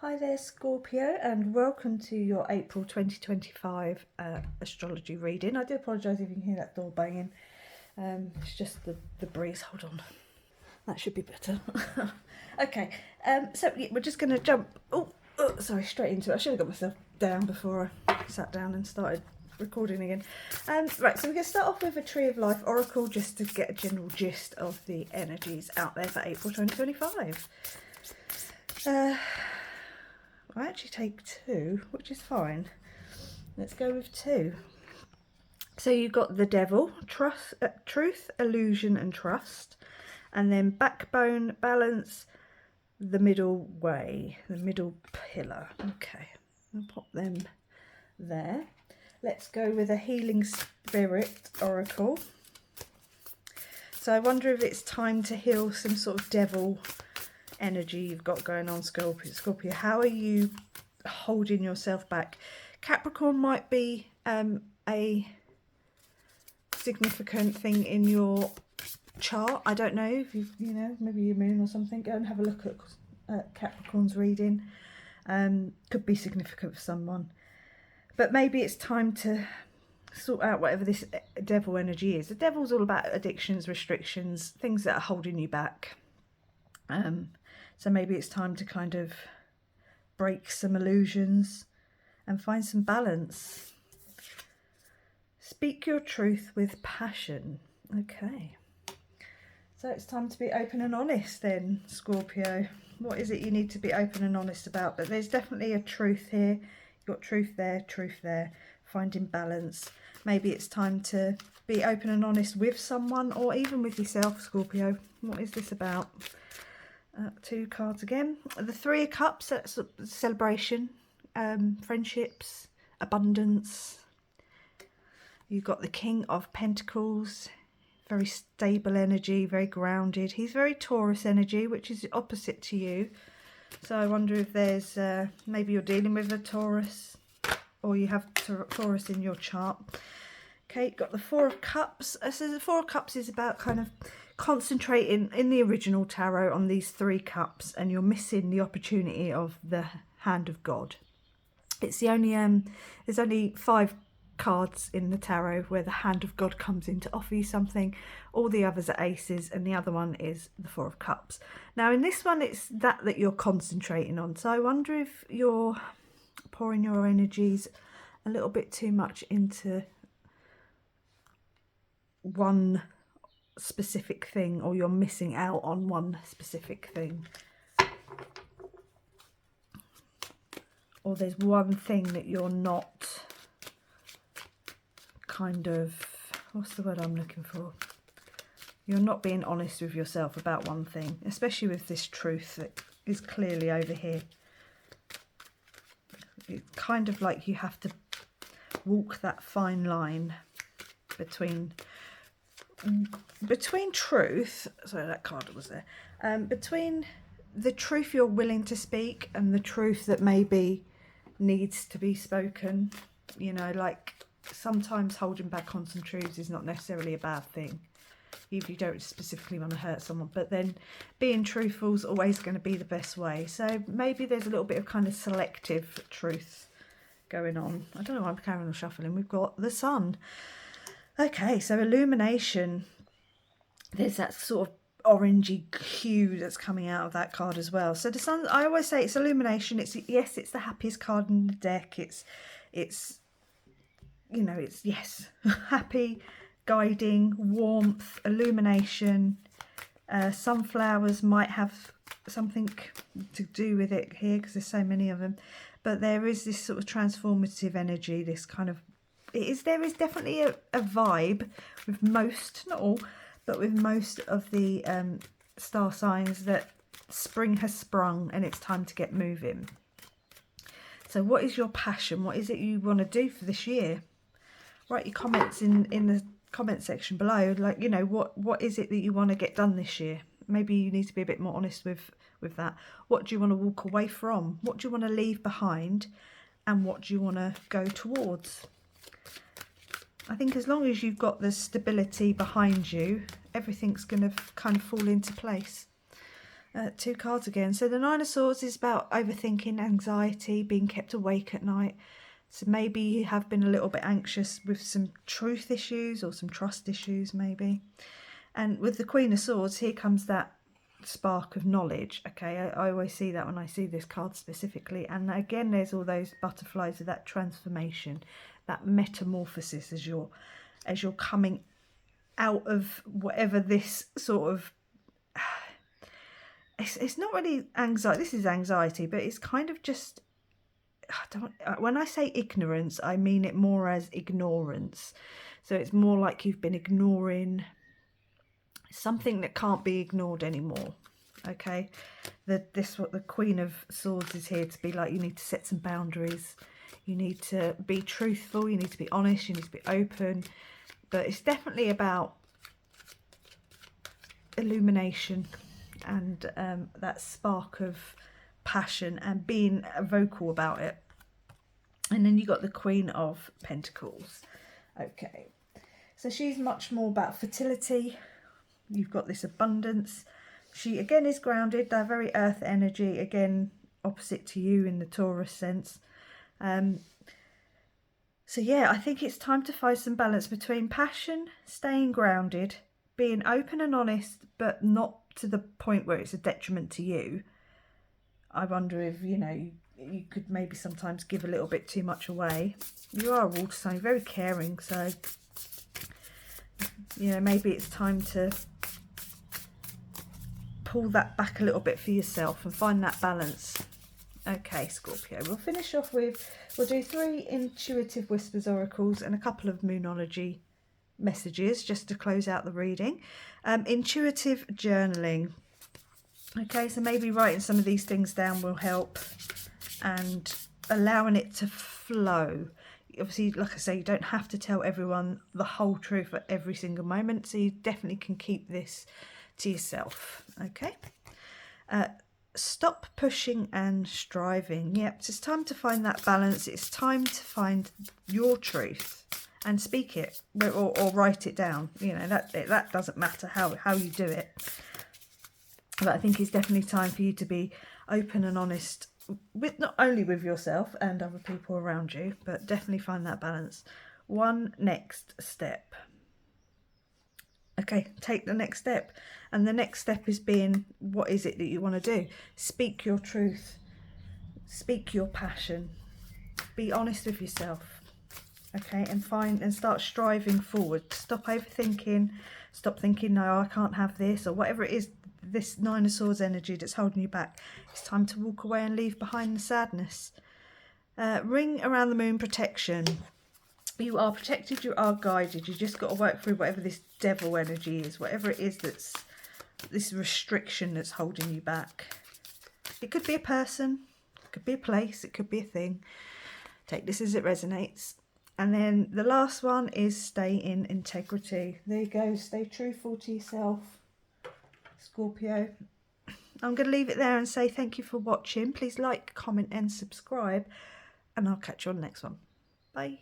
Hi there, Scorpio, and welcome to your April 2025 astrology reading. I do apologise if you can hear that door banging. It's just the breeze. Hold on. That should be better. Okay, so yeah, we're just going to jump... sorry, straight into it. I should have got myself down before I sat down and started recording again. Right, so we're going to start off with a Tree of Life Oracle just to get a general gist of the energies out there for April 2025. I actually take two, which is fine. Let's go with two. So you've got the Devil, truth, illusion and trust. And then backbone, balance, the middle way, the middle pillar. Okay, I'll pop them there. Let's go with a healing spirit oracle. So I wonder if it's time to heal some sort of devil energy you've got going on, Scorpio. How are you holding yourself back? Capricorn might be a significant thing in your chart. I don't know if you know, maybe your moon or something. Go and have a look at Capricorn's reading. Could be significant for someone, but maybe it's time to sort out whatever this devil energy is. The devil's all about addictions, restrictions, things that are holding you back. So maybe it's time to kind of break some illusions and find some balance. Speak your truth with passion. Okay. So it's time to be open and honest then, Scorpio. What is it you need to be open and honest about? But there's definitely a truth here. You've got truth there, finding balance. Maybe it's time to be open and honest with someone or even with yourself, Scorpio. What is this about? Two cards again. The Three of Cups, that's a celebration, friendships, abundance. You've got the King of Pentacles, very stable energy, very grounded. He's very Taurus energy, which is opposite to you. So I wonder if there's, maybe you're dealing with a Taurus or you have Taurus in your chart. Okay, got the Four of Cups. So the Four of Cups is about kind of concentrating in the original tarot on these three cups, and you're missing the opportunity of the Hand of God. It's the only there's only 5 cards in the tarot where the Hand of God comes in to offer you something. All the others are aces, and the other one is the Four of Cups. Now in this one, it's that you're concentrating on. So I wonder if you're pouring your energies a little bit too much into one specific thing, or you're missing out on one specific thing, or there's one thing that you're not kind of, what's the word I'm looking for, you're not being honest with yourself about one thing, especially with this truth that is clearly over here. It's kind of like you have to walk that fine line between truth, sorry that card was there, between the truth you're willing to speak and the truth that maybe needs to be spoken. You know, like sometimes holding back on some truths is not necessarily a bad thing if you don't specifically want to hurt someone, but then being truthful is always going to be the best way. So maybe there's a little bit of kind of selective truth going on. I don't know why I'm carrying on shuffling. We've got the Sun. Okay, so illumination, there's that sort of orangey hue that's coming out of that card as well. So the Sun, I always say it's illumination. It's, yes, it's the happiest card in the deck. It's you know, it's, yes, happy, guiding, warmth, illumination. Sunflowers might have something to do with it here because there's so many of them. But there is this sort of transformative energy, this kind of, there is definitely a vibe with most, not all, but with most of the star signs that spring has sprung and it's time to get moving. So what is your passion? What is it you want to do for this year? Write your comments in the comment section below. Like, you know, what is it that you want to get done this year? Maybe you need to be a bit more honest with that. What do you want to walk away from? What do you want to leave behind? And what do you want to go towards? I think as long as you've got the stability behind you, everything's going to kind of fall into place. Two cards again. So the Nine of Swords is about overthinking, anxiety, being kept awake at night. So maybe you have been a little bit anxious with some truth issues or some trust issues maybe. And with the Queen of Swords, here comes that spark of knowledge. Okay, I always see that when I see this card specifically. And again, there's all those butterflies of that transformation, that metamorphosis as you're coming out of whatever this sort of... It's not really anxiety. This is anxiety, but it's kind of just... when I say ignorance, I mean it more as ignorance. So it's more like you've been ignoring something that can't be ignored anymore. Okay, what the Queen of Swords is here to be like. You need to set some boundaries. You need to be truthful. You need to be honest. You need to be open. But it's definitely about illumination and that spark of passion and being vocal about it. And then you got the Queen of Pentacles. Okay, so she's much more about fertility. You've got this abundance. She again is grounded. They're very earth energy, again opposite to you in the Taurus sense. So yeah, I think it's time to find some balance between passion, staying grounded, being open and honest, but not to the point where it's a detriment to you. I wonder if, you know, you could maybe sometimes give a little bit too much away. You are a water sign, very caring, so, you know, maybe it's time to pull that back a little bit for yourself and find that balance. Okay, Scorpio, we'll finish off with, we'll do 3 intuitive whispers oracles and a couple of moonology messages just to close out the reading. Intuitive journaling. Okay, so maybe writing some of these things down will help, and allowing it to flow. Obviously, like I say, you don't have to tell everyone the whole truth at every single moment, so you definitely can keep this to yourself. Okay, stop pushing and striving. Yep, it's time to find that balance. It's time to find your truth and speak it, or write it down. You know, that doesn't matter how you do it. But I think it's definitely time for you to be open and honest with not only with yourself and other people around you, but definitely find that balance. One next step. Okay, take the next step. And the next step is being, what is it that you want to do? Speak your truth. Speak your passion. Be honest with yourself. Okay, and start striving forward. Stop overthinking. Stop thinking, no, I can't have this, or whatever it is, this Nine of Swords energy that's holding you back. It's time to walk away and leave behind the sadness. Ring around the moon protection. You are protected, you are guided. You just got to work through whatever this devil energy is, whatever it is that's this restriction that's holding you back. It could be a person, it could be a place, it could be a thing. Take this as it resonates. And then the last one is stay in integrity. There you go, stay truthful to yourself, Scorpio. I'm going to leave it there and say thank you for watching. Please like, comment and subscribe, and I'll catch you on the next one. Bye.